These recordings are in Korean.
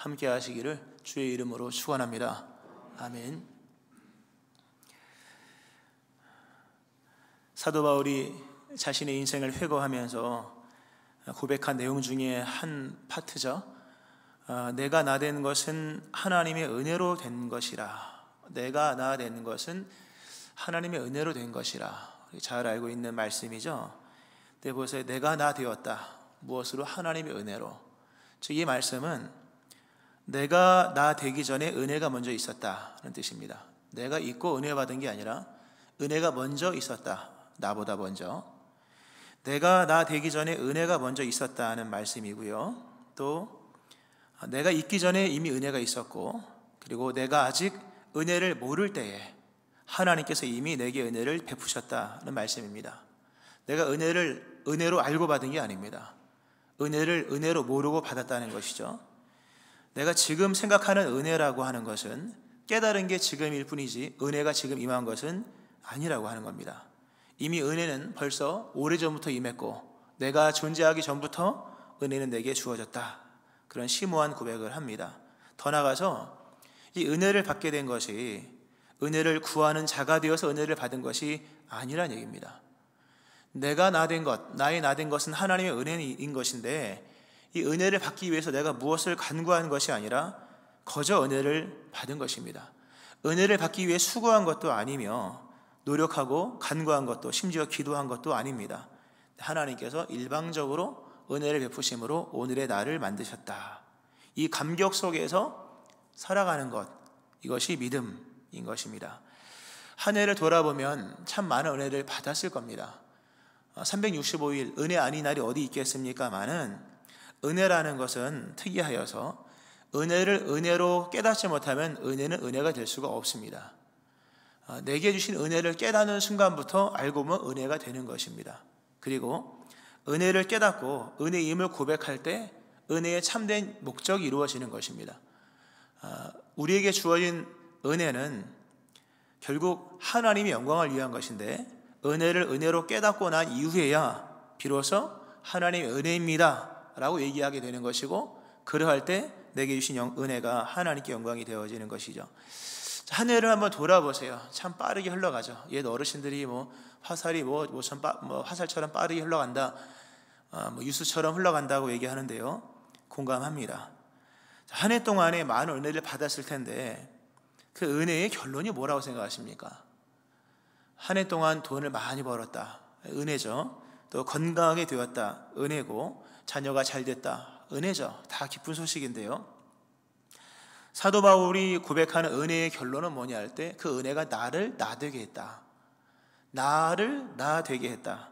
함께 하시기를 주의 이름으로 축원합니다. 아멘. 사도 바울이 자신의 인생을 회고하면서 고백한 내용 중에 한 파트죠. 내가 나 된 것은 하나님의 은혜로 된 것이라. 내가 나 된 것은 하나님의 은혜로 된 것이라. 잘 알고 있는 말씀이죠. 네, 보세요. 내가 나 되었다. 무엇으로? 하나님의 은혜로. 즉 이 말씀은 내가 나 되기 전에 은혜가 먼저 있었다는 뜻입니다. 내가 있고 은혜 받은 게 아니라 은혜가 먼저 있었다. 나보다 먼저. 내가 나 되기 전에 은혜가 먼저 있었다는 말씀이고요. 또 내가 있기 전에 이미 은혜가 있었고, 그리고 내가 아직 은혜를 모를 때에 하나님께서 이미 내게 은혜를 베푸셨다는 말씀입니다. 내가 은혜를 은혜로 알고 받은 게 아닙니다. 은혜를 은혜로 모르고 받았다는 것이죠. 내가 지금 생각하는 은혜라고 하는 것은 깨달은 게 지금일 뿐이지 은혜가 지금 임한 것은 아니라고 하는 겁니다. 이미 은혜는 벌써 오래전부터 임했고 내가 존재하기 전부터 은혜는 내게 주어졌다. 그런 심오한 고백을 합니다. 더 나아가서 이 은혜를 받게 된 것이 은혜를 구하는 자가 되어서 은혜를 받은 것이 아니란 얘기입니다. 내가 나 된 것, 나의 나 된 것은 하나님의 은혜인 것인데 이 은혜를 받기 위해서 내가 무엇을 간구한 것이 아니라 거저 은혜를 받은 것입니다. 은혜를 받기 위해 수고한 것도 아니며 노력하고 간구한 것도 심지어 기도한 것도 아닙니다. 하나님께서 일방적으로 은혜를 베푸심으로 오늘의 나를 만드셨다. 이 감격 속에서 살아가는 것, 이것이 믿음인 것입니다. 한 해를 돌아보면 참 많은 은혜를 받았을 겁니다. 365일 은혜 아닌 날이 어디 있겠습니까마는 은혜라는 것은 특이하여서 은혜를 은혜로 깨닫지 못하면 은혜는 은혜가 될 수가 없습니다. 내게 주신 은혜를 깨닫는 순간부터 알고 보면 은혜가 되는 것입니다. 그리고 은혜를 깨닫고 은혜임을 고백할 때 은혜의 참된 목적이 이루어지는 것입니다. 우리에게 주어진 은혜는 결국 하나님의 영광을 위한 것인데 은혜를 은혜로 깨닫고 난 이후에야 비로소 하나님의 은혜입니다 라고 얘기하게 되는 것이고, 그러할 때 내게 주신 은혜가 하나님께 영광이 되어지는 것이죠. 한 해를 한번 돌아보세요. 참 빠르게 흘러가죠. 옛 어르신들이 화살이 화살처럼 빠르게 흘러간다, 유수처럼 흘러간다고 얘기하는데요. 공감합니다. 한 해 동안에 많은 은혜를 받았을 텐데 그 은혜의 결론이 뭐라고 생각하십니까? 한 해 동안 돈을 많이 벌었다, 은혜죠. 또 건강하게 되었다, 은혜고, 자녀가 잘 됐다, 은혜죠. 다 기쁜 소식인데요. 사도 바울이 고백하는 은혜의 결론은 뭐냐 할 때 그 은혜가 나를 나 되게 했다. 나를 나 되게 했다.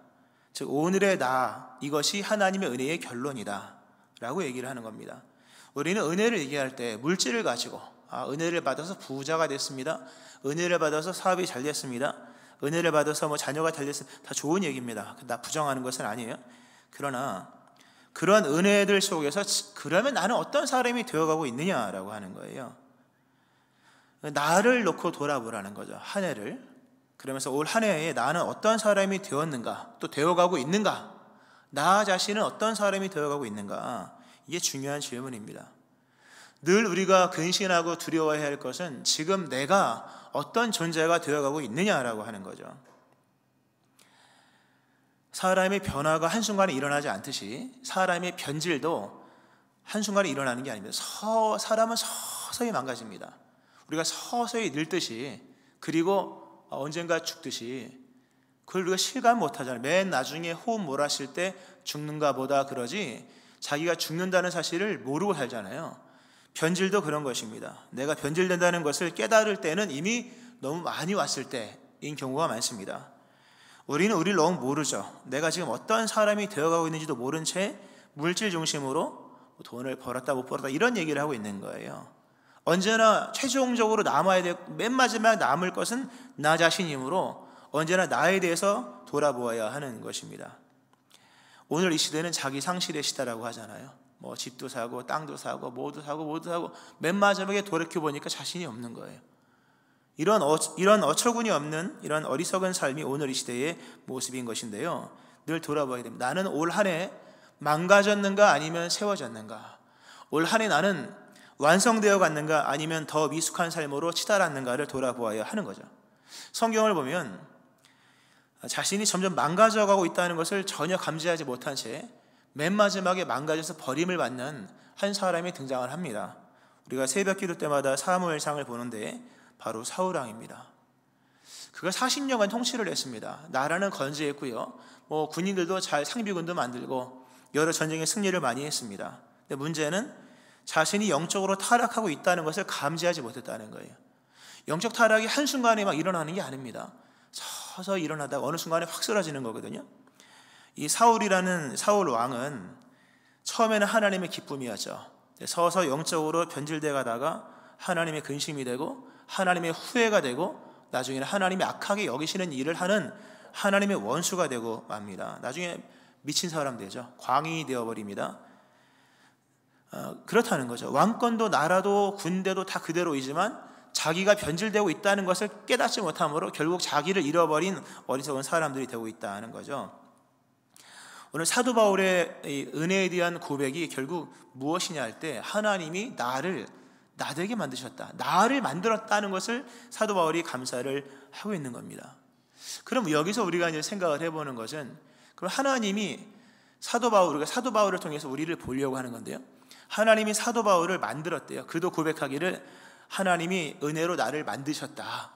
즉 오늘의 나, 이것이 하나님의 은혜의 결론이다 라고 얘기를 하는 겁니다. 우리는 은혜를 얘기할 때 물질을 가지고 은혜를 받아서 부자가 됐습니다, 은혜를 받아서 사업이 잘 됐습니다, 은혜를 받아서 자녀가 잘 됐습니다, 다 좋은 얘기입니다. 나 부정하는 것은 아니에요. 그러나 그런 은혜들 속에서 그러면 나는 어떤 사람이 되어가고 있느냐라고 하는 거예요. 나를 놓고 돌아보라는 거죠. 한 해를. 그러면서 올 한 해에 나는 어떤 사람이 되었는가, 또 되어가고 있는가, 나 자신은 어떤 사람이 되어가고 있는가, 이게 중요한 질문입니다. 늘 우리가 근심하고 두려워해야 할 것은 지금 내가 어떤 존재가 되어가고 있느냐라고 하는 거죠. 사람의 변화가 한순간에 일어나지 않듯이 사람의 변질도 한순간에 일어나는 게 아닙니다. 사람은 서서히 망가집니다. 우리가 서서히 늙듯이, 그리고 언젠가 죽듯이, 그걸 우리가 실감 못하잖아요. 맨 나중에 호흡 몰아쉴 때 죽는가 보다 그러지 자기가 죽는다는 사실을 모르고 살잖아요. 변질도 그런 것입니다. 내가 변질된다는 것을 깨달을 때는 이미 너무 많이 왔을 때인 경우가 많습니다. 우리는 우리를 너무 모르죠. 내가 지금 어떤 사람이 되어가고 있는지도 모른 채 물질 중심으로 돈을 벌었다 못 벌었다 이런 얘기를 하고 있는 거예요. 언제나 최종적으로 남아야 될, 맨 마지막 남을 것은 나 자신이므로 언제나 나에 대해서 돌아보아야 하는 것입니다. 오늘 이 시대는 자기 상실의 시대라고 하잖아요. 집도 사고 땅도 사고 뭐도 사고 맨 마지막에 돌이켜보니까 자신이 없는 거예요. 이런 어처구니 없는 이런 어리석은 삶이 오늘 이 시대의 모습인 것인데요. 늘 돌아봐야 됩니다. 나는 올 한 해 망가졌는가 아니면 세워졌는가? 올 한 해 나는 완성되어 갔는가 아니면 더 미숙한 삶으로 치달았는가를 돌아보아야 하는 거죠. 성경을 보면 자신이 점점 망가져가고 있다는 것을 전혀 감지하지 못한 채 맨 마지막에 망가져서 버림을 받는 한 사람이 등장을 합니다. 우리가 새벽 기도 때마다 사무엘상을 보는데 바로 사울왕입니다. 그가 40년간 통치를 했습니다. 나라는 건재했고요, 군인들도 잘 상비군도 만들고 여러 전쟁에 승리를 많이 했습니다. 근데 문제는 자신이 영적으로 타락하고 있다는 것을 감지하지 못했다는 거예요. 영적 타락이 한순간에 막 일어나는 게 아닙니다. 서서히 일어나다가 어느 순간에 확 쓰러지는 거거든요. 이 사울이라는 사울 왕은 처음에는 하나님의 기쁨이었죠. 서서 영적으로 변질돼 가다가 하나님의 근심이 되고 하나님의 후회가 되고 나중에는 하나님이 악하게 여기시는 일을 하는 하나님의 원수가 되고 맙니다. 나중에 미친 사람 되죠. 광인이 되어버립니다. 그렇다는 거죠. 왕권도 나라도 군대도 다 그대로이지만 자기가 변질되고 있다는 것을 깨닫지 못함으로 결국 자기를 잃어버린 어리석은 사람들이 되고 있다는 거죠. 오늘 사도 바울의 은혜에 대한 고백이 결국 무엇이냐 할 때 하나님이 나를 나되게 만드셨다, 나를 만들었다는 것을 사도 바울이 감사를 하고 있는 겁니다. 그럼 여기서 우리가 이제 생각을 해보는 것은, 그럼 하나님이 우리가 사도 바울을 통해서 우리를 보려고 하는 건데요, 하나님이 사도 바울을 만들었대요. 그도 고백하기를 하나님이 은혜로 나를 만드셨다.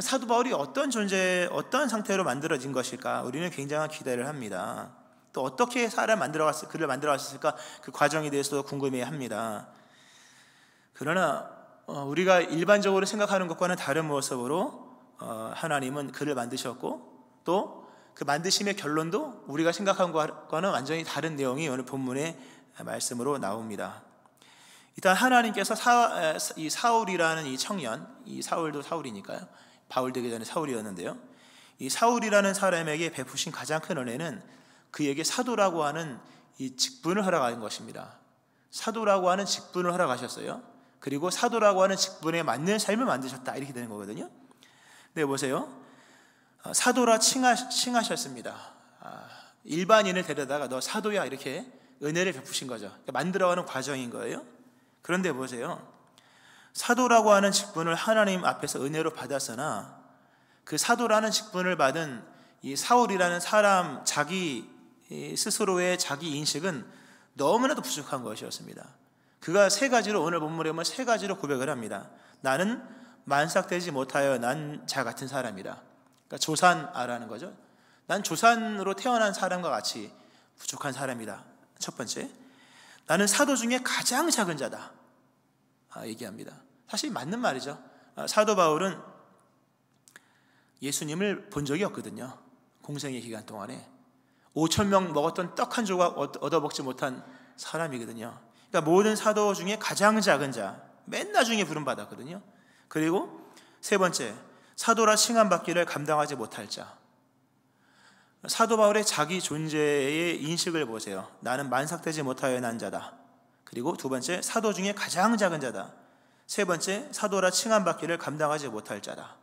사도 바울이 어떤 존재, 어떤 상태로 만들어진 것일까? 우리는 굉장한 기대를 합니다. 또 어떻게 그를 만들어갔을까? 그 과정에 대해서도 궁금해합니다. 그러나 우리가 일반적으로 생각하는 것과는 다른 모습으로 하나님은 그를 만드셨고, 또 그 만드심의 결론도 우리가 생각한 것과는 완전히 다른 내용이 오늘 본문의 말씀으로 나옵니다. 일단 하나님께서 이 사울이라는 이 청년, 이 사울도 사울이니까요, 바울 되기 전에 사울이었는데요, 이 사울이라는 사람에게 베푸신 가장 큰 은혜는 그에게 사도라고 하는 이 직분을 허락한 것입니다. 사도라고 하는 직분을 허락하셨어요. 그리고 사도라고 하는 직분에 맞는 삶을 만드셨다, 이렇게 되는 거거든요. 네, 보세요. 사도라 칭하셨습니다. 일반인을 데려다가 너 사도야, 이렇게 은혜를 베푸신 거죠. 그러니까 만들어가는 과정인 거예요. 그런데 보세요. 사도라고 하는 직분을 하나님 앞에서 은혜로 받았으나 그 사도라는 직분을 받은 이 사울이라는 사람 자기 스스로의 자기 인식은 너무나도 부족한 것이었습니다. 그가 세 가지로, 오늘 본문에 보면 세 가지로 고백을 합니다. 나는 만삭되지 못하여 난 자 같은 사람이다. 그러니까 조산아라는 거죠. 난 조산으로 태어난 사람과 같이 부족한 사람이다. 첫 번째, 나는 사도 중에 가장 작은 자다, 얘기합니다. 사실 맞는 말이죠. 사도 바울은 예수님을 본 적이 없거든요. 공생의 기간 동안에 5,000명 먹었던 떡 한 조각 얻어먹지 못한 사람이거든요. 그러니까 모든 사도 중에 가장 작은 자, 맨 나중에 부름받았거든요. 그리고 세 번째, 사도라 칭함받기를 감당하지 못할 자. 사도 바울의 자기 존재의 인식을 보세요. 나는 만삭되지 못하여 난 자다. 그리고 두 번째, 사도 중에 가장 작은 자다. 세 번째, 사도라 칭함받기를 감당하지 못할 자다.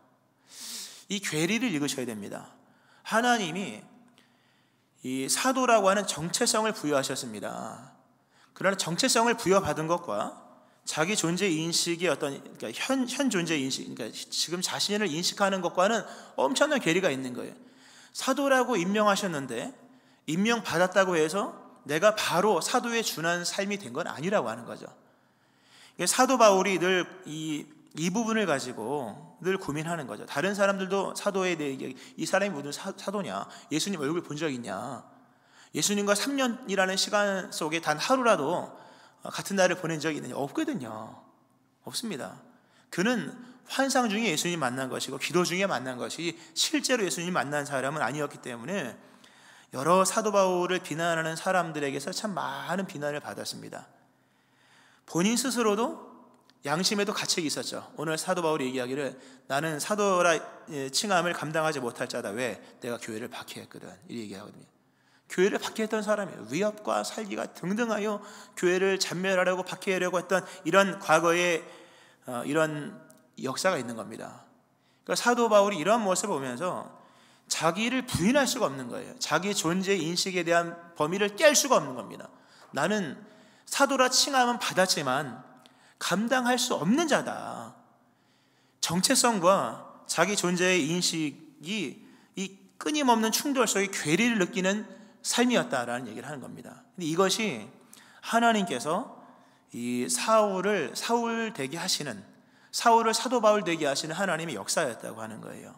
이 괴리를 읽으셔야 됩니다. 하나님이 이 사도라고 하는 정체성을 부여하셨습니다. 그러나 정체성을 부여받은 것과 자기 존재 인식의 그러니까 현 존재 인식, 그러니까 지금 자신을 인식하는 것과는 엄청난 괴리가 있는 거예요. 사도라고 임명하셨는데 임명받았다고 해서 내가 바로 사도에 준한 삶이 된 건 아니라고 하는 거죠. 사도 바울이 늘 이 부분을 가지고 늘 고민하는 거죠. 다른 사람들도 사도에 대해 이 사람이 무슨 사도냐, 예수님 얼굴 본 적 있냐, 예수님과 3년이라는 시간 속에 단 하루라도 같은 날을 보낸 적이 있느냐, 없거든요. 없습니다. 그는 환상 중에 예수님 만난 것이고 기도 중에 만난 것이 실제로 예수님 만난 사람은 아니었기 때문에 여러 사도 바울을 비난하는 사람들에게서 참 많은 비난을 받았습니다. 본인 스스로도 양심에도 가책이 있었죠. 오늘 사도 바울이 얘기하기를 나는 사도라 칭함을 감당하지 못할 자다. 왜? 내가 교회를 박해했거든. 이 얘기하거든요. 교회를 박해했던 사람이에요. 위협과 살기가 등등하여 교회를 잔멸하려고 박해하려고 했던 이런 과거의 이런 역사가 있는 겁니다. 그러니까 사도 바울이 이런 모습을 보면서 자기를 부인할 수가 없는 거예요. 자기 존재 인식에 대한 범위를 깰 수가 없는 겁니다. 나는 사도라 칭함은 받았지만 감당할 수 없는 자다. 정체성과 자기 존재의 인식이 이 끊임없는 충돌 속에 괴리를 느끼는 삶이었다라는 얘기를 하는 겁니다. 근데 이것이 하나님께서 이 사울 되게 하시는, 사울을 사도 바울 되게 하시는 하나님의 역사였다고 하는 거예요.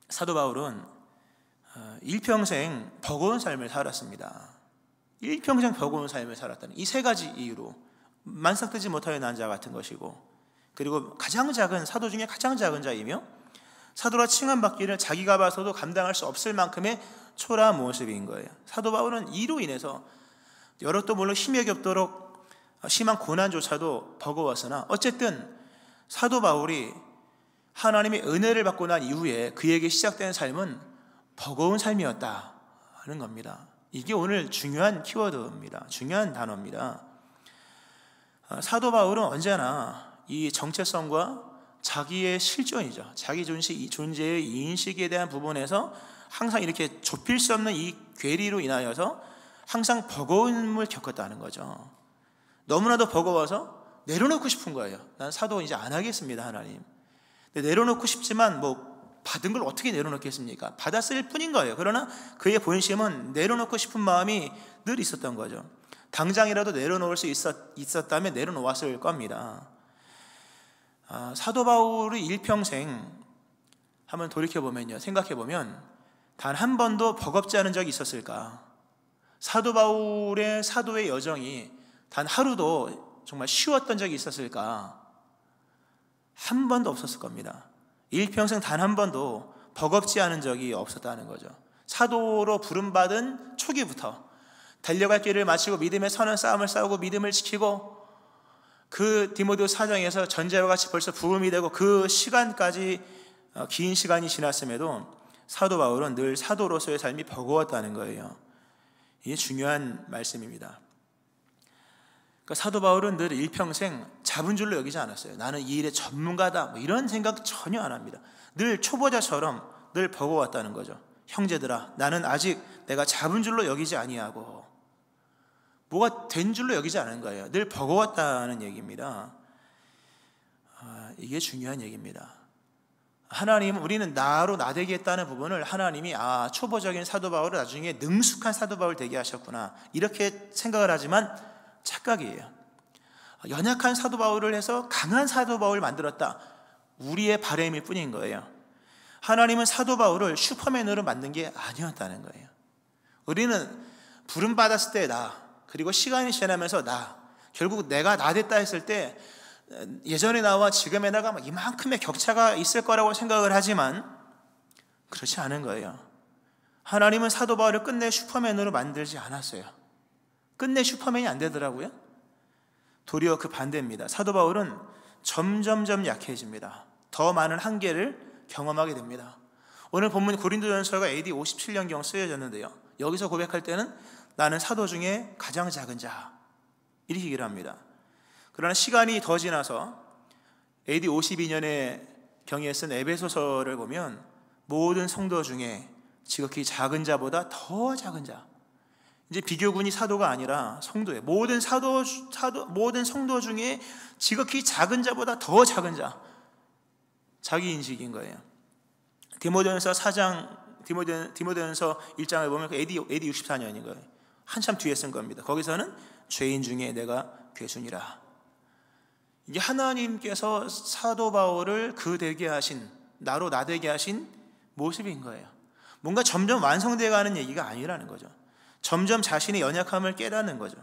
사도 바울은 일평생 버거운 삶을 살았습니다. 일평생 버거운 삶을 살았다는 이 세 가지 이유로 만삭되지 못하여 난 자 같은 것이고, 그리고 가장 작은 사도 중에 가장 작은 자이며 사도라 칭함받기를 자기가 봐서도 감당할 수 없을 만큼의 초라한 모습인 거예요. 사도 바울은 이로 인해서 여럿도 물론 힘이 없도록 심한 고난조차도 버거웠으나 어쨌든 사도 바울이 하나님의 은혜를 받고 난 이후에 그에게 시작된 삶은 버거운 삶이었다 하는 겁니다. 이게 오늘 중요한 키워드입니다. 중요한 단어입니다. 사도 바울은 언제나 이 정체성과 자기의 실존이죠, 자기 존재의 인식에 대한 부분에서 항상 이렇게 좁힐 수 없는 이 괴리로 인하여서 항상 버거움을 겪었다는 거죠. 너무나도 버거워서 내려놓고 싶은 거예요. 난 사도 이제 안 하겠습니다, 하나님. 근데 내려놓고 싶지만 받은 걸 어떻게 내려놓겠습니까? 받았을 뿐인 거예요. 그러나 그의 본심은 내려놓고 싶은 마음이 늘 있었던 거죠. 당장이라도 내려놓을 수 있었다면 내려놓았을 겁니다. 사도 바울의 일평생 한번 돌이켜보면요, 생각해보면 단 한 번도 버겁지 않은 적이 있었을까? 사도 바울의 사도의 여정이 단 하루도 정말 쉬웠던 적이 있었을까? 한 번도 없었을 겁니다. 일평생 단 한 번도 버겁지 않은 적이 없었다는 거죠. 사도로 부름받은 초기부터 달려갈 길을 마치고 믿음의 선한 싸움을 싸우고 믿음을 지키고, 그 디모데 4장에서 전제와 같이 벌써 부음이 되고 그 시간까지 긴 시간이 지났음에도 사도 바울은 늘 사도로서의 삶이 버거웠다는 거예요. 이게 중요한 말씀입니다. 그러니까 사도 바울은 늘 일평생 잡은 줄로 여기지 않았어요. 나는 이 일의 전문가다, 이런 생각 전혀 안 합니다. 늘 초보자처럼 늘 버거웠다는 거죠. 형제들아, 나는 아직 내가 잡은 줄로 여기지 아니하고, 뭐가 된 줄로 여기지 않은 거예요. 늘 버거웠다는 얘기입니다. 이게 중요한 얘기입니다. 하나님은, 우리는 나로 나되게 했다는 부분을 하나님이 초보적인 사도 바울을 나중에 능숙한 사도 바울 되게 하셨구나, 이렇게 생각을 하지만 착각이에요. 연약한 사도 바울을 해서 강한 사도 바울을 만들었다, 우리의 바람일 뿐인 거예요. 하나님은 사도 바울을 슈퍼맨으로 만든 게 아니었다는 거예요. 우리는 부름받았을 때 그리고 시간이 지나면서 결국 내가 나 됐다 했을 때 예전의 나와 지금의 나가 이만큼의 격차가 있을 거라고 생각을 하지만 그렇지 않은 거예요. 하나님은 사도 바울을 끝내 슈퍼맨으로 만들지 않았어요. 끝내 슈퍼맨이 안 되더라고요. 도리어 그 반대입니다. 사도 바울은 점점점 약해집니다. 더 많은 한계를 경험하게 됩니다. 오늘 본문 고린도전서가 AD 57년경 쓰여졌는데요, 여기서 고백할 때는 나는 사도 중에 가장 작은 자, 이렇게 얘기를 합니다. 그러나 시간이 더 지나서 AD 52년에 경에 쓴 에베소서를 보면 모든 성도 중에 지극히 작은 자보다 더 작은 자, 이제 비교군이 사도가 아니라 성도예요. 모든 성도 중에 지극히 작은 자보다 더 작은 자, 자기 인식인 거예요. 디모데전서 1장을 보면 AD 64년인 거예요. 한참 뒤에 쓴 겁니다. 거기서는 죄인 중에 내가 괴순이라. 이게 하나님께서 사도 바울을 그 되게 하신, 나로 나 되게 하신 모습인 거예요. 뭔가 점점 완성되어 가는 얘기가 아니라는 거죠. 점점 자신의 연약함을 깨닫는 거죠.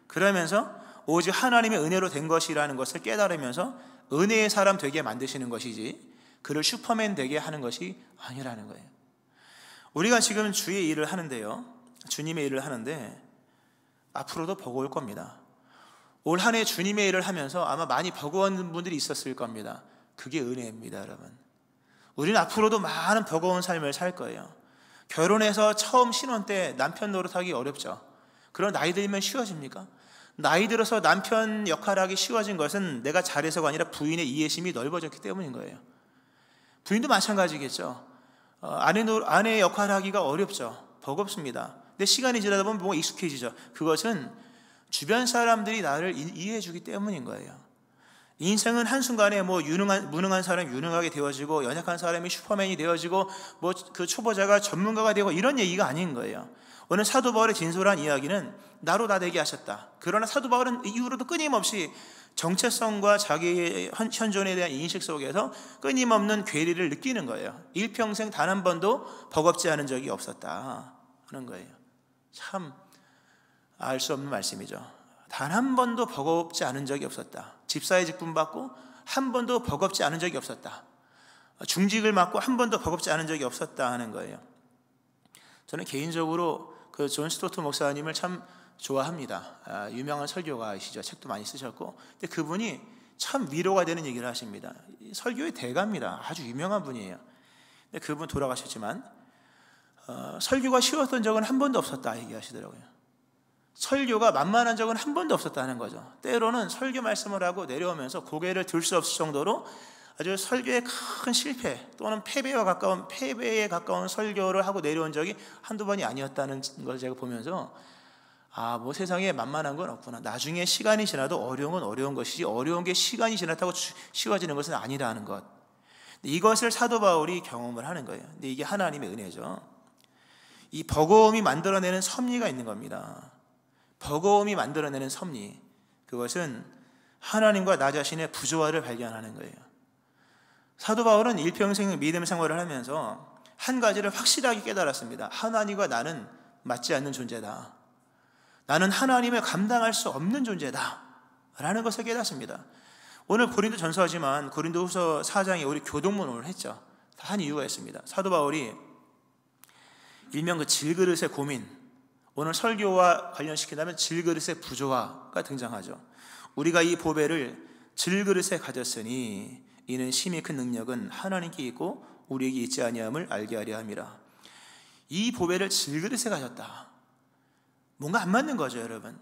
그러면서 오직 하나님의 은혜로 된 것이라는 것을 깨달으면서 은혜의 사람 되게 만드시는 것이지 그를 슈퍼맨 되게 하는 것이 아니라는 거예요. 우리가 지금 주의 일을 하는데요, 주님의 일을 하는데 앞으로도 버거울 겁니다. 올 한 해 주님의 일을 하면서 아마 많이 버거운 분들이 있었을 겁니다. 그게 은혜입니다, 여러분. 우리는 앞으로도 많은 버거운 삶을 살 거예요. 결혼해서 처음 신혼 때 남편 노릇하기 어렵죠. 그런 나이 들면 쉬워집니까? 나이 들어서 남편 역할하기 쉬워진 것은 내가 잘해서가 아니라 부인의 이해심이 넓어졌기 때문인 거예요. 부인도 마찬가지겠죠. 아내 역할하기가 어렵죠. 버겁습니다. 근데 시간이 지나다 보면 뭔가 익숙해지죠. 그것은 주변 사람들이 나를 이해해 주기 때문인 거예요. 인생은 한순간에 무능한 사람이 유능하게 되어지고, 연약한 사람이 슈퍼맨이 되어지고, 그 초보자가 전문가가 되고, 이런 얘기가 아닌 거예요. 오늘 사도 바울의 진솔한 이야기는 나로 다 되게 하셨다. 그러나 사도 바울은 이후로도 끊임없이 정체성과 자기의 현존에 대한 인식 속에서 끊임없는 괴리를 느끼는 거예요. 일평생 단 한 번도 버겁지 않은 적이 없었다 하는 거예요. 참 알 수 없는 말씀이죠. 단 한 번도 버겁지 않은 적이 없었다. 집사의 직분 받고 한 번도 버겁지 않은 적이 없었다. 중직을 맡고 한 번도 버겁지 않은 적이 없었다 하는 거예요. 저는 개인적으로 그 존 스토트 목사님을 참 좋아합니다. 유명한 설교가이시죠. 책도 많이 쓰셨고, 근데 그분이 참 위로가 되는 얘기를 하십니다. 설교의 대가입니다. 아주 유명한 분이에요. 근데 그분 돌아가셨지만 설교가 쉬웠던 적은 한 번도 없었다 얘기하시더라고요. 설교가 만만한 적은 한 번도 없었다는 거죠. 때로는 설교 말씀을 하고 내려오면서 고개를 들 수 없을 정도로 아주 설교의 큰 실패 또는 패배에 가까운 설교를 하고 내려온 적이 한두 번이 아니었다는 걸 제가 보면서 세상에 만만한 건 없구나. 나중에 시간이 지나도 어려운 건 어려운 것이지, 어려운 게 시간이 지났다고 쉬워지는 것은 아니라는 것. 이것을 사도 바울이 경험을 하는 거예요. 근데 이게 하나님의 은혜죠. 이 버거움이 만들어내는 섭리가 있는 겁니다. 버거움이 만들어내는 섭리, 그것은 하나님과 나 자신의 부조화를 발견하는 거예요. 사도 바울은 일평생 믿음 생활을 하면서 한 가지를 확실하게 깨달았습니다. 하나님과 나는 맞지 않는 존재다. 나는 하나님을 감당할 수 없는 존재다 라는 것을 깨닫습니다. 오늘 고린도 전서지만 고린도 후서 4장에 우리 교동문을 했죠. 다 한 이유가 있습니다. 사도 바울이 일명 그 질그릇의 고민, 오늘 설교와 관련시킨다면 질그릇의 부조화가 등장하죠. 우리가 이 보배를 질그릇에 가졌으니 이는 심히 큰 능력은 하나님께 있고 우리에게 있지 아니함을 알게 하려 함이라. 이 보배를 질그릇에 가졌다. 뭔가 안 맞는 거죠, 여러분.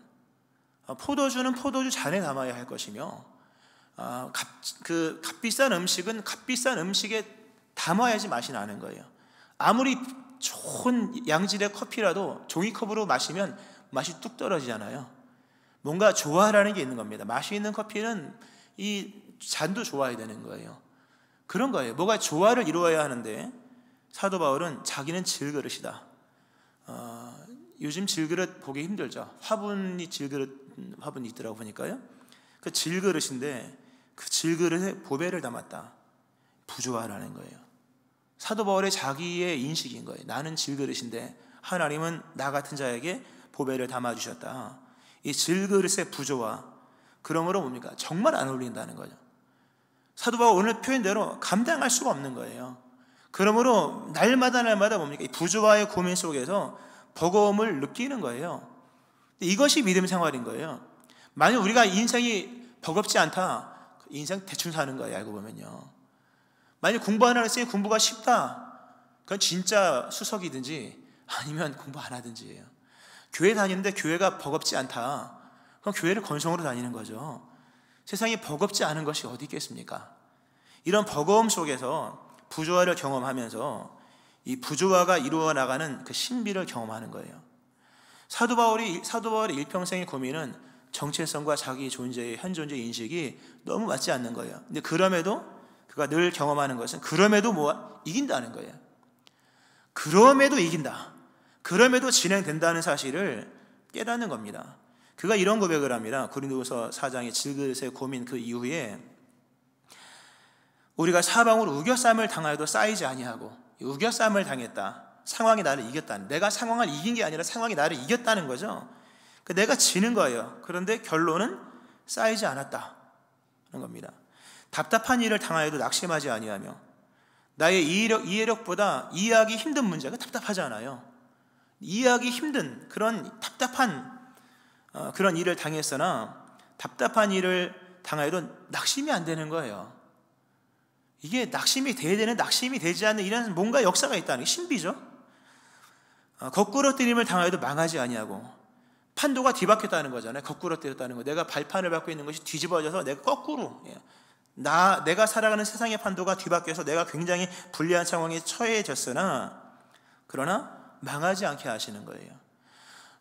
포도주는 포도주 잔에 담아야 할 것이며, 값비싼 음식은 값비싼 음식에 담아야지 맛이 나는 거예요. 아무리 좋은 양질의 커피라도 종이컵으로 마시면 맛이 뚝 떨어지잖아요. 뭔가 조화라는 게 있는 겁니다. 맛이 있는 커피는 이 잔도 좋아야 되는 거예요. 그런 거예요. 뭐가 조화를 이루어야 하는데 사도 바울은 자기는 질그릇이다. 요즘 질그릇 보기 힘들죠. 화분이 있더라고 보니까요. 그 질그릇인데 그 질그릇에 보배를 담았다. 부조화라는 거예요. 사도 바울의 자기의 인식인 거예요. 나는 질그릇인데 하나님은 나 같은 자에게 보배를 담아주셨다. 이 질그릇의 부조화, 그러므로 뭡니까? 정말 안 어울린다는 거죠. 사도 바울 오늘 표현대로 감당할 수가 없는 거예요. 그러므로 날마다 뭡니까? 이 부조화의 고민 속에서 버거움을 느끼는 거예요. 이것이 믿음 생활인 거예요. 만약 우리가 인생이 버겁지 않다, 인생 대충 사는 거예요. 알고 보면요. 만약 공부 안 하는 쌤이 공부가 쉽다, 그건 진짜 수석이든지 아니면 공부 안 하든지예요. 교회 다니는데 교회가 버겁지 않다, 그럼 교회를 건성으로 다니는 거죠. 세상에 버겁지 않은 것이 어디 있겠습니까? 이런 버거움 속에서 부조화를 경험하면서 이 부조화가 이루어 나가는 그 신비를 경험하는 거예요. 사도 바울의 일평생의 고민은 정체성과 자기 존재의 현존재 인식이 너무 맞지 않는 거예요. 근데 그럼에도 그가 늘 경험하는 것은 이긴다는 거예요. 그럼에도 이긴다. 그럼에도 진행된다는 사실을 깨닫는 겁니다. 그가 이런 고백을 합니다. 고린도후서 4장의 질그릇의 고민 그 이후에 우리가 사방으로 우겨쌈을 당하여도 쌓이지 아니하고, 우겨쌈을 당했다. 상황이 나를 이겼다. 내가 상황을 이긴 게 아니라 상황이 나를 이겼다는 거죠. 내가 지는 거예요. 그런데 결론은 쌓이지 않았다 하는 겁니다. 답답한 일을 당하여도 낙심하지 아니하며, 나의 이해력보다 이해하기 힘든 문제가 답답하잖아요. 이해하기 힘든 그런 답답한 그런 일을 당했으나 답답한 일을 당하여도 낙심이 안 되는 거예요. 이게 낙심이 돼야 되는, 낙심이 되지 않는 이런 뭔가 역사가 있다는 게 신비죠. 거꾸로 때림을 당하여도 망하지 아니하고, 판도가 뒤바뀌었다는 거잖아요. 거꾸로 때렸다는 거. 내가 발판을 밟고 있는 것이 뒤집어져서 내가 거꾸로, 내가 살아가는 세상의 판도가 뒤바뀌어서 내가 굉장히 불리한 상황에 처해졌으나 그러나 망하지 않게 하시는 거예요.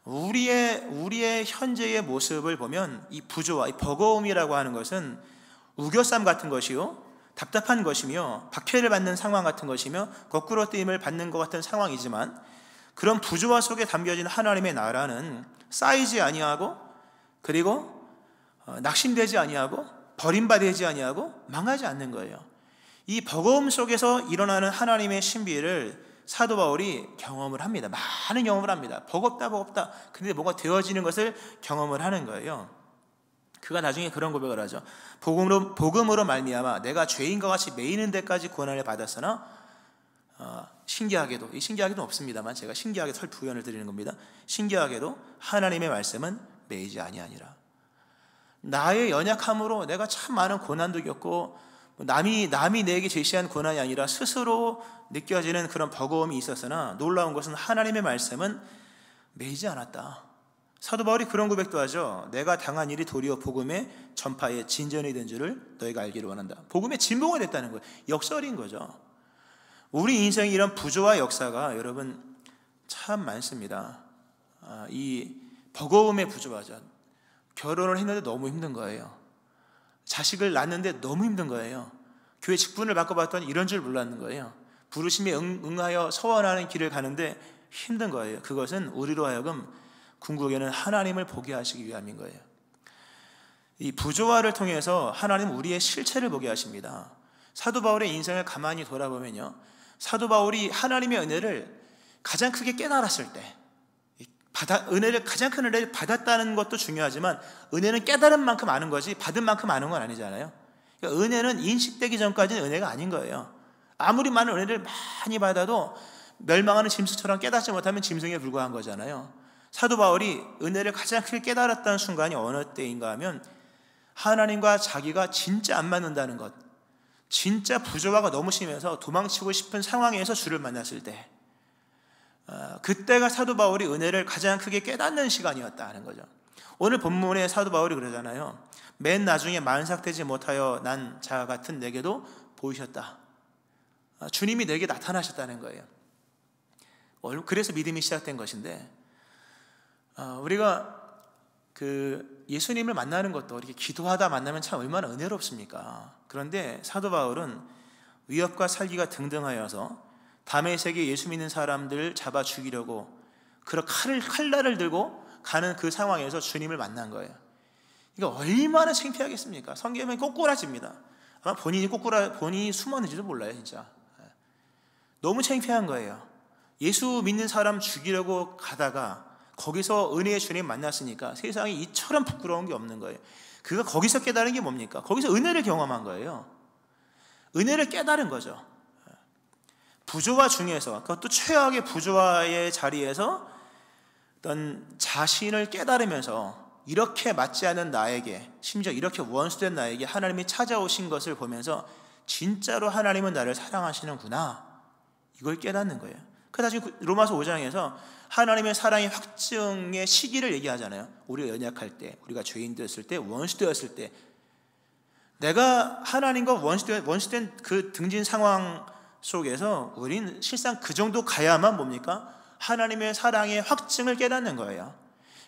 우리의 현재의 모습을 보면 이 부조와 이 버거움이라고 하는 것은 우겨쌈 같은 것이요, 답답한 것이며 박해를 받는 상황 같은 것이며 거꾸로 뜨임을 받는 것 같은 상황이지만, 그런 부조화 속에 담겨진 하나님의 나라는 쌓이지 아니하고, 그리고 낙심되지 아니하고, 버림받지 아니하고, 망하지 않는 거예요. 이 버거움 속에서 일어나는 하나님의 신비를 사도 바울이 경험을 합니다. 많은 경험을 합니다. 버겁다. 근데 뭐가 되어지는 것을 경험을 하는 거예요. 그가 나중에 그런 고백을 하죠. 복음으로 말미암아 내가 죄인과 같이 매이는 데까지 고난을 받았으나, 신기하게도, 이 신기하게도 없습니다만 제가 신기하게 부연을 드리는 겁니다. 신기하게도 하나님의 말씀은 매이지 아니하니라. 나의 연약함으로 내가 참 많은 고난도 겪고, 남이 내게 제시한 고난이 아니라 스스로 느껴지는 그런 버거움이 있었으나, 놀라운 것은 하나님의 말씀은 매이지 않았다. 사도 바울이 그런 고백도 하죠. 내가 당한 일이 도리어 복음의 전파의 진전이 된 줄을 너희가 알기를 원한다. 복음의 진보가 됐다는 거예요. 역설인 거죠. 우리 인생에 이런 부조와 역사가 여러분 참 많습니다. 이 버거움의 부조화죠. 결혼을 했는데 너무 힘든 거예요. 자식을 낳는데 너무 힘든 거예요. 교회 직분을 바꿔봤더니 이런 줄 몰랐는 거예요. 부르심에 응하여 서원하는 길을 가는데 힘든 거예요. 그것은 우리로 하여금 궁극에는 하나님을 보게 하시기 위함인 거예요. 이 부조화를 통해서 하나님은 우리의 실체를 보게 하십니다. 사도 바울의 인생을 가만히 돌아보면요, 사도 바울이 하나님의 은혜를 가장 크게 깨달았을 때, 가장 큰 은혜를 받았다는 것도 중요하지만, 은혜는 깨달은 만큼 아는 거지 받은 만큼 아는 건 아니잖아요. 그러니까 은혜는 인식되기 전까지는 은혜가 아닌 거예요. 아무리 많은 은혜를 많이 받아도 멸망하는 짐승처럼 깨닫지 못하면 짐승에 불과한 거잖아요. 사도 바울이 은혜를 가장 크게 깨달았다는 순간이 어느 때인가 하면, 하나님과 자기가 진짜 안 맞는다는 것, 진짜 부조화가 너무 심해서 도망치고 싶은 상황에서 주를 만났을 때, 그때가 사도 바울이 은혜를 가장 크게 깨닫는 시간이었다 하는 거죠. 오늘 본문에 사도 바울이 그러잖아요. 맨 나중에 만삭되지 못하여 난 자 같은 내게도 보이셨다. 주님이 내게 나타나셨다는 거예요. 그래서 믿음이 시작된 것인데, 우리가 예수님을 만나는 것도 이렇게 기도하다 만나면 참 얼마나 은혜롭습니까? 그런데 사도 바울은 위협과 살기가 등등하여서 다메섹에 예수 믿는 사람들을 잡아 죽이려고 그런 칼날을 들고 가는 그 상황에서 주님을 만난 거예요. 이거 얼마나 창피하겠습니까? 성경은 꼬꾸라집니다. 아마 본인이 숨었는지도 몰라요, 진짜. 너무 창피한 거예요. 예수 믿는 사람 죽이려고 가다가 거기서 은혜의 주님 만났으니까 세상에 이처럼 부끄러운 게 없는 거예요. 그가 거기서 깨달은 게 뭡니까? 거기서 은혜를 경험한 거예요. 은혜를 깨달은 거죠. 부조화 중에서, 그것도 최악의 부조화의 자리에서 어떤 자신을 깨달으면서 이렇게 맞지 않은 나에게, 심지어 이렇게 원수된 나에게 하나님이 찾아오신 것을 보면서 진짜로 하나님은 나를 사랑하시는구나, 이걸 깨닫는 거예요. 그 나중에 로마서 5장에서 하나님의 사랑의 확증의 시기를 얘기하잖아요. 우리가 연약할 때, 우리가 죄인 되었을 때, 원수 되었을 때, 내가 하나님과 원수된 그 등진 상황 속에서 우리는 실상 그 정도 가야만 뭡니까? 하나님의 사랑의 확증을 깨닫는 거예요.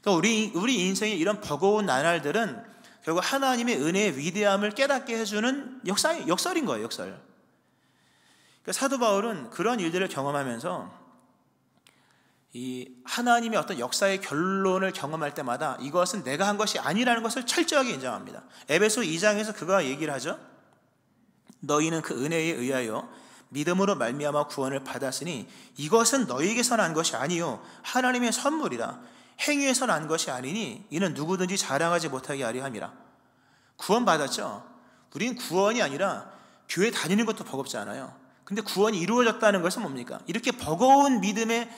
그러니까 우리 인생의 이런 버거운 나날들은 결국 하나님의 은혜의 위대함을 깨닫게 해주는 역설인 거예요, 역설. 그러니까 사도 바울은 그런 일들을 경험하면서 이 하나님의 어떤 역사의 결론을 경험할 때마다 이것은 내가 한 것이 아니라는 것을 철저하게 인정합니다. 에베소 2장에서 그가 얘기를 하죠. 너희는 그 은혜에 의하여 믿음으로 말미암아 구원을 받았으니 이것은 너희에게서 난 것이 아니요 하나님의 선물이라. 행위에서 난 것이 아니니 이는 누구든지 자랑하지 못하게 하려 함이라. 구원 받았죠. 우린 구원이 아니라 교회 다니는 것도 버겁지 않아요. 근데 구원이 이루어졌다는 것은 뭡니까? 이렇게 버거운 믿음의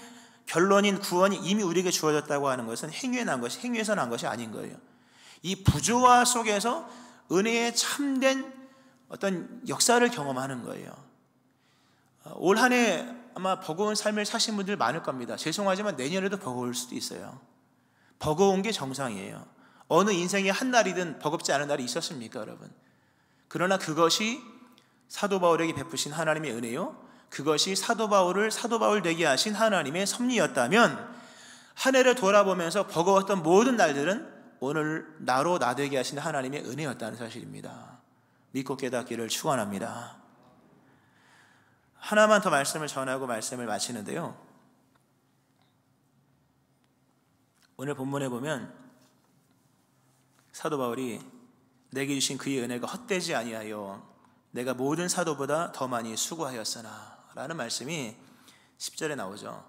결론인 구원이 이미 우리에게 주어졌다고 하는 것은 행위에서 난 것이 아닌 거예요. 이 부조화 속에서 은혜의 참된 어떤 역사를 경험하는 거예요. 올 한 해 아마 버거운 삶을 사신 분들 많을 겁니다. 죄송하지만 내년에도 버거울 수도 있어요. 버거운 게 정상이에요. 어느 인생의 한 날이든 버겁지 않은 날이 있었습니까, 여러분? 그러나 그것이 사도 바울에게 베푸신 하나님의 은혜요, 그것이 사도 바울 되게 하신 하나님의 섭리였다면 한 해를 돌아보면서 버거웠던 모든 날들은 오늘 나로 나되게 하신 하나님의 은혜였다는 사실입니다. 믿고 깨닫기를 축원합니다. 하나만 더 말씀을 전하고 말씀을 마치는데요, 오늘 본문에 보면 사도 바울이 내게 주신 그의 은혜가 헛되지 아니하여 내가 모든 사도보다 더 많이 수고하였으나 라는 말씀이 10절에 나오죠.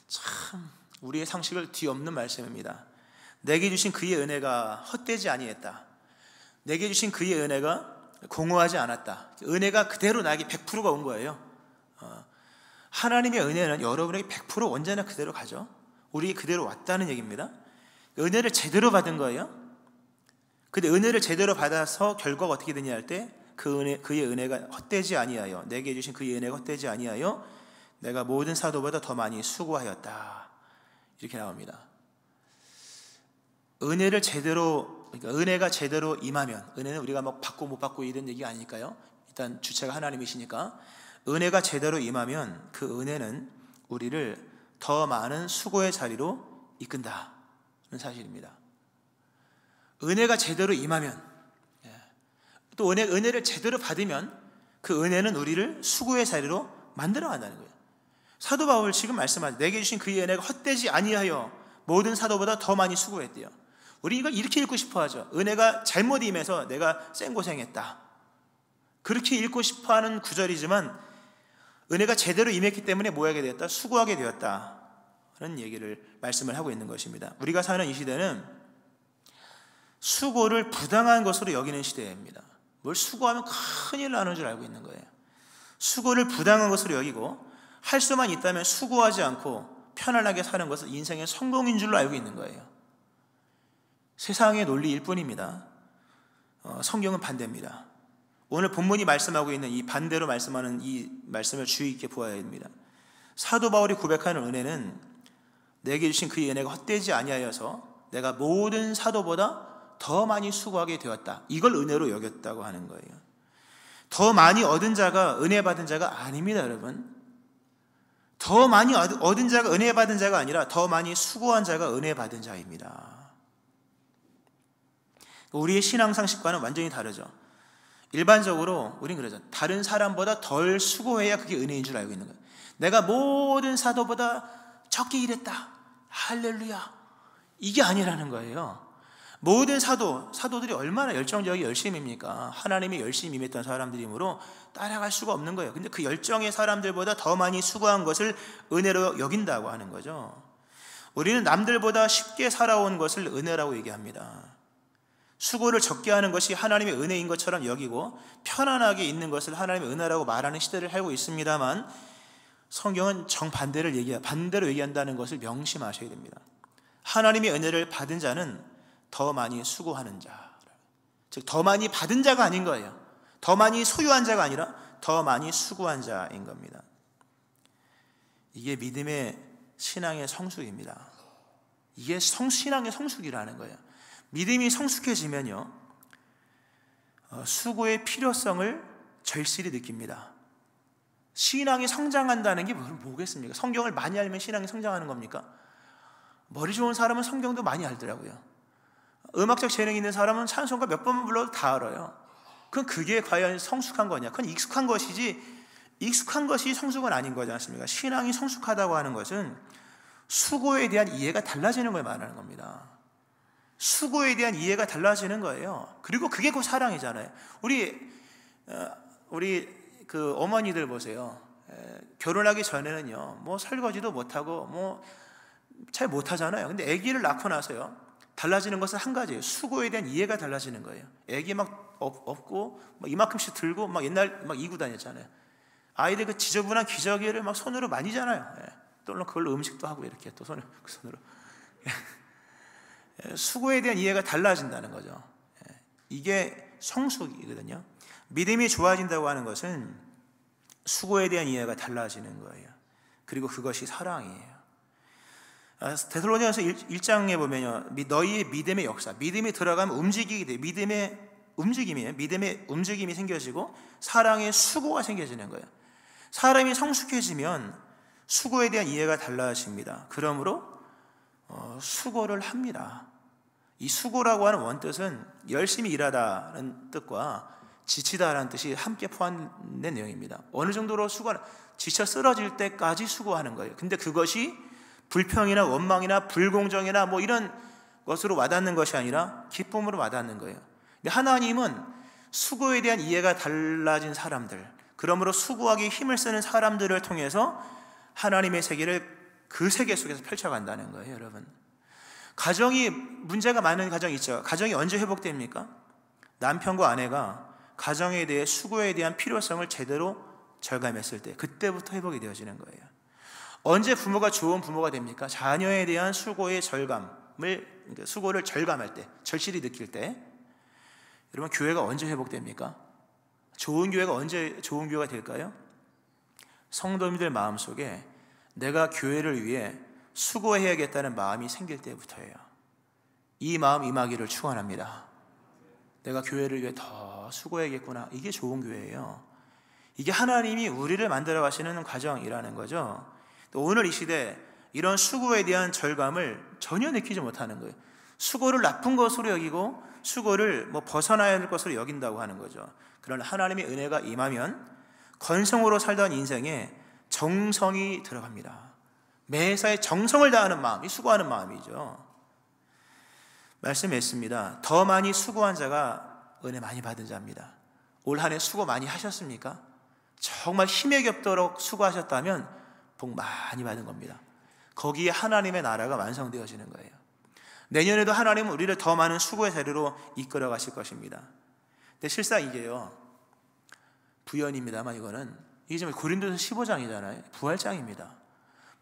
참 우리의 상식을 뒤엎는 말씀입니다. 내게 주신 그의 은혜가 헛되지 아니했다. 내게 주신 그의 은혜가 공허하지 않았다. 은혜가 그대로 나에게 100%가 온 거예요. 하나님의 은혜는 여러분에게 100% 언제나 그대로 가죠. 우리 그대로 왔다는 얘기입니다. 은혜를 제대로 받은 거예요. 근데 은혜를 제대로 받아서 결과가 어떻게 되냐 할 때 그의 은혜가 헛되지 아니하여 내게 주신 그의 은혜가 헛되지 아니하여 내가 모든 사도보다 더 많이 수고하였다. 이렇게 나옵니다. 은혜를 제대로, 그러니까 은혜가 제대로 임하면, 은혜는 우리가 막 받고 못 받고 이런 얘기가 아니니까요. 일단 주체가 하나님이시니까 은혜가 제대로 임하면 그 은혜는 우리를 더 많은 수고의 자리로 이끈다는 사실입니다. 은혜가 제대로 임하면, 또 은혜를 제대로 받으면 그 은혜는 우리를 수고의 자리로 만들어 간다는 거예요. 사도 바울 지금 말씀하죠. 내게 주신 그의 은혜가 헛되지 아니하여 모든 사도보다 더 많이 수고했대요. 우리 이걸 이렇게 읽고 싶어 하죠. 은혜가 잘못 임해서 내가 생고생했다. 그렇게 읽고 싶어 하는 구절이지만 은혜가 제대로 임했기 때문에 뭐 하게 되었다? 수고하게 되었다. 라는 얘기를 말씀을 하고 있는 것입니다. 우리가 사는 이 시대는 수고를 부당한 것으로 여기는 시대입니다. 뭘 수고하면 큰일 나는 줄 알고 있는 거예요. 수고를 부당한 것으로 여기고 할 수만 있다면 수고하지 않고 편안하게 사는 것은 인생의 성공인 줄로 알고 있는 거예요. 세상의 논리일 뿐입니다. 성경은 반대입니다. 오늘 본문이 말씀하고 있는 이 반대로 말씀하는 이 말씀을 주의 깊게 보아야 됩니다. 사도 바울이 고백하는 은혜는 내게 주신 그의 은혜가 헛되지 아니하여서 내가 모든 사도보다 더 많이 수고하게 되었다. 이걸 은혜로 여겼다고 하는 거예요. 더 많이 얻은 자가 은혜 받은 자가 아닙니다, 여러분. 더 많이 얻은 자가 은혜 받은 자가 아니라 더 많이 수고한 자가 은혜 받은 자입니다. 우리의 신앙 상식과는 완전히 다르죠. 일반적으로 우리는 그러죠. 다른 사람보다 덜 수고해야 그게 은혜인 줄 알고 있는 거예요. 내가 모든 사도보다 적게 일했다. 할렐루야. 이게 아니라는 거예요. 모든 사도들이 얼마나 열정적이고 열심입니까? 하나님이 열심히 임했던 사람들이므로 따라갈 수가 없는 거예요. 근데 그 열정의 사람들보다 더 많이 수고한 것을 은혜로 여긴다고 하는 거죠. 우리는 남들보다 쉽게 살아온 것을 은혜라고 얘기합니다. 수고를 적게 하는 것이 하나님의 은혜인 것처럼 여기고 편안하게 있는 것을 하나님의 은혜라고 말하는 시대를 살고 있습니다만 성경은 반대로 얘기한다는 것을 명심하셔야 됩니다. 하나님의 은혜를 받은 자는 더 많이 수고하는 자, 즉 더 많이 받은 자가 아닌 거예요. 더 많이 소유한 자가 아니라 더 많이 수고한 자인 겁니다. 이게 믿음의 신앙의 성숙입니다. 이게 신앙의 성숙이라는 거예요. 믿음이 성숙해지면요, 수고의 필요성을 절실히 느낍니다. 신앙이 성장한다는 게 뭐겠습니까? 성경을 많이 알면 신앙이 성장하는 겁니까? 머리 좋은 사람은 성경도 많이 알더라고요. 음악적 재능이 있는 사람은 찬송가 몇 번 불러도 다 알아요. 그게 과연 성숙한 거냐? 그건 익숙한 것이지, 익숙한 것이 성숙은 아닌 거지 않습니까? 신앙이 성숙하다고 하는 것은 수고에 대한 이해가 달라지는 걸 말하는 겁니다. 수고에 대한 이해가 달라지는 거예요. 그리고 그게 그 사랑이잖아요. 우리 그 어머니들 보세요. 결혼하기 전에는요, 뭐 설거지도 못하고 뭐 잘 못하잖아요. 근데 아기를 낳고 나서요, 달라지는 것은 한 가지예요. 수고에 대한 이해가 달라지는 거예요. 아기 막 업고 막 이만큼씩 들고 막 옛날 막 이고 다녔잖아요. 아이들 그 지저분한 기저귀를 막 손으로 만지잖아요. 또 그걸로 음식도 하고 이렇게 또 손으로. 수고에 대한 이해가 달라진다는 거죠. 이게 성숙이거든요. 믿음이 좋아진다고 하는 것은 수고에 대한 이해가 달라지는 거예요. 그리고 그것이 사랑이에요. 데살로니가서 1장에 보면요, 너희의 믿음의 역사, 믿음이 들어가면 움직이게 돼요. 믿음의 움직임이에요. 믿음의 움직임이 생겨지고 사랑의 수고가 생겨지는 거예요. 사람이 성숙해지면 수고에 대한 이해가 달라집니다. 그러므로 수고를 합니다. 이 수고라고 하는 원뜻은 열심히 일하다는 뜻과 지치다라는 뜻이 함께 포함된 내용입니다. 어느 정도로 지쳐 쓰러질 때까지 수고하는 거예요. 근데 그것이 불평이나 원망이나 불공정이나 뭐 이런 것으로 와닿는 것이 아니라 기쁨으로 와닿는 거예요. 근데 하나님은 수고에 대한 이해가 달라진 사람들, 그러므로 수고하기 힘을 쓰는 사람들을 통해서 하나님의 세계를 그 세계 속에서 펼쳐간다는 거예요, 여러분. 가정이 문제가 많은 가정이 있죠. 가정이 언제 회복됩니까? 남편과 아내가 가정에 대해 수고에 대한 필요성을 제대로 절감했을 때, 그때부터 회복이 되어지는 거예요. 언제 부모가 좋은 부모가 됩니까? 자녀에 대한 수고의 수고를 절감할 때, 절실히 느낄 때. 여러분, 교회가 언제 회복됩니까? 좋은 교회가 언제 좋은 교회가 될까요? 성도님들 마음속에 내가 교회를 위해 수고해야겠다는 마음이 생길 때부터예요. 이 마음 임하기를 축원합니다. 내가 교회를 위해 더 수고해야겠구나. 이게 좋은 교회예요. 이게 하나님이 우리를 만들어 가시는 과정이라는 거죠. 또 오늘 이 시대 이런 수고에 대한 절감을 전혀 느끼지 못하는 거예요. 수고를 나쁜 것으로 여기고 수고를 벗어나야 할 것으로 여긴다고 하는 거죠. 그러나 하나님의 은혜가 임하면 건성으로 살던 인생에 정성이 들어갑니다. 매사에 정성을 다하는 마음이 수고하는 마음이죠. 말씀했습니다. 더 많이 수고한 자가 은혜 많이 받은 자입니다. 올 한 해 수고 많이 하셨습니까? 정말 힘에 겹도록 수고하셨다면 복 많이 받은 겁니다. 거기에 하나님의 나라가 완성되어지는 거예요. 내년에도 하나님은 우리를 더 많은 수고의 자리로 이끌어 가실 것입니다. 근데 실상 이게요, 부연입니다만 이게 지금 고린도서 15장이잖아요. 부활장입니다.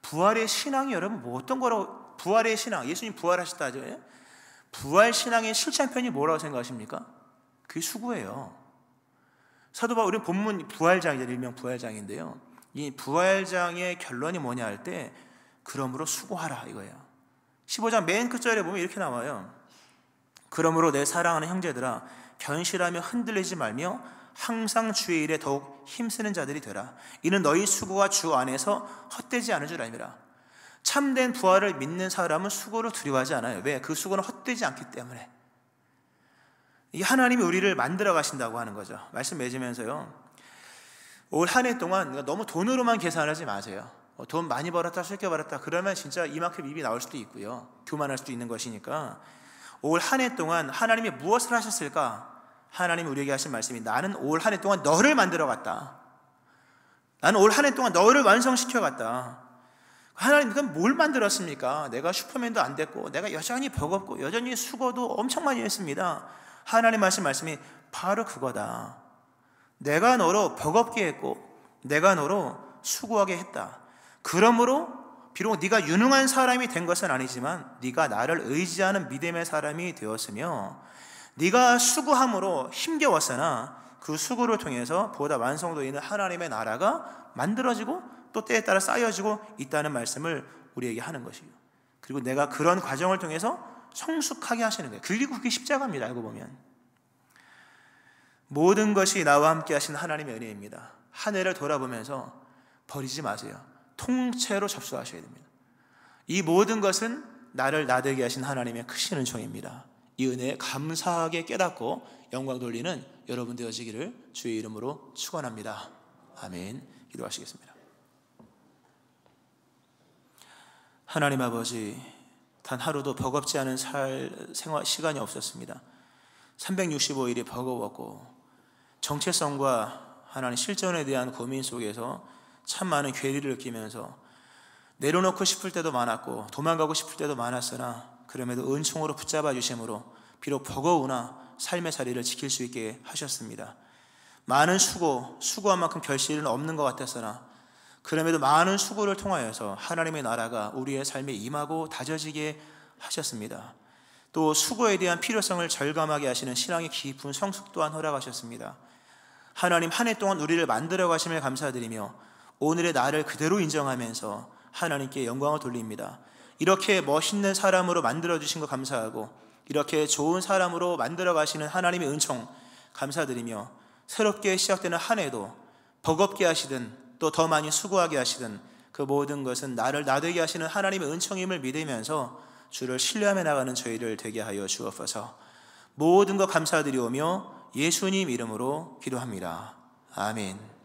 부활의 신앙이 여러분 어떤 거라고, 부활의 신앙, 예수님 부활하셨다 하죠. 부활 신앙의 실천편이 뭐라고 생각하십니까? 그게 수고예요. 사도 바울, 우리는 본문 부활장이잖아요. 일명 부활장인데요. 이 부활장의 결론이 뭐냐 할 때, 그러므로 수고하라 이거예요. 15장 맨 끝절에 보면 이렇게 나와요. 그러므로 내 사랑하는 형제들아, 견실하며 흔들리지 말며 항상 주의 일에 더욱 힘쓰는 자들이 되라. 이는 너희 수고가 주 안에서 헛되지 않은 줄 아니라. 참된 부활을 믿는 사람은 수고를 두려워하지 않아요. 왜? 그 수고는 헛되지 않기 때문에. 이 하나님이 우리를 만들어 가신다고 하는 거죠. 말씀 맺으면서요, 올 한 해 동안 너무 돈으로만 계산하지 마세요. 돈 많이 벌었다, 적게 벌었다, 그러면 진짜 이만큼 입이 나올 수도 있고요, 교만할 수도 있는 것이니까 올 한 해 동안 하나님이 무엇을 하셨을까? 하나님이 우리에게 하신 말씀이, 나는 올 한 해 동안 너를 만들어 갔다. 나는 올 한 해 동안 너를 완성시켜 갔다. 하나님, 네가 뭘 만들었습니까? 내가 슈퍼맨도 안 됐고, 내가 여전히 버겁고, 여전히 수고도 엄청 많이 했습니다. 하나님 하신 말씀이 바로 그거다. 내가 너로 버겁게 했고, 내가 너로 수고하게 했다. 그러므로 비록 네가 유능한 사람이 된 것은 아니지만 네가 나를 의지하는 믿음의 사람이 되었으며, 네가 수고함으로 힘겨웠으나 그 수고를 통해서 보다 완성도 있는 하나님의 나라가 만들어지고 또 때에 따라 쌓여지고 있다는 말씀을 우리에게 하는 것이에요. 그리고 내가 그런 과정을 통해서 성숙하게 하시는 거예요. 그리고 그게 십자가입니다. 알고 보면 모든 것이 나와 함께 하신 하나님의 은혜입니다. 한 해를 돌아보면서 버리지 마세요. 통째로 접수하셔야 됩니다. 이 모든 것은 나를 나되게 하신 하나님의 크신 은총입니다. 이 은혜에 감사하게 깨닫고 영광 돌리는 여러분 되어지기를 주의 이름으로 축원합니다. 아멘. 기도하시겠습니다. 하나님 아버지, 단 하루도 버겁지 않은 생활 시간이 없었습니다. 365일이 버거웠고, 정체성과 하나님 실존에 대한 고민 속에서 참 많은 괴리를 느끼면서 내려놓고 싶을 때도 많았고 도망가고 싶을 때도 많았으나, 그럼에도 은총으로 붙잡아 주심으로 비록 버거우나 삶의 자리를 지킬 수 있게 하셨습니다. 많은 수고한 만큼 결실은 없는 것 같았으나, 그럼에도 많은 수고를 통하여서 하나님의 나라가 우리의 삶에 임하고 다져지게 하셨습니다. 또 수고에 대한 필요성을 절감하게 하시는 신앙의 깊은 성숙 또한 허락하셨습니다. 하나님, 한 해 동안 우리를 만들어 가심을 감사드리며 오늘의 나를 그대로 인정하면서 하나님께 영광을 돌립니다. 이렇게 멋있는 사람으로 만들어주신 것 감사하고, 이렇게 좋은 사람으로 만들어 가시는 하나님의 은총 감사드리며, 새롭게 시작되는 한 해도 버겁게 하시든 또 더 많이 수고하게 하시든 그 모든 것은 나를 나되게 하시는 하나님의 은총임을 믿으면서 주를 신뢰하며 나가는 저희를 되게 하여 주옵소서. 모든 것 감사드리오며 예수님 이름으로 기도합니다. 아멘.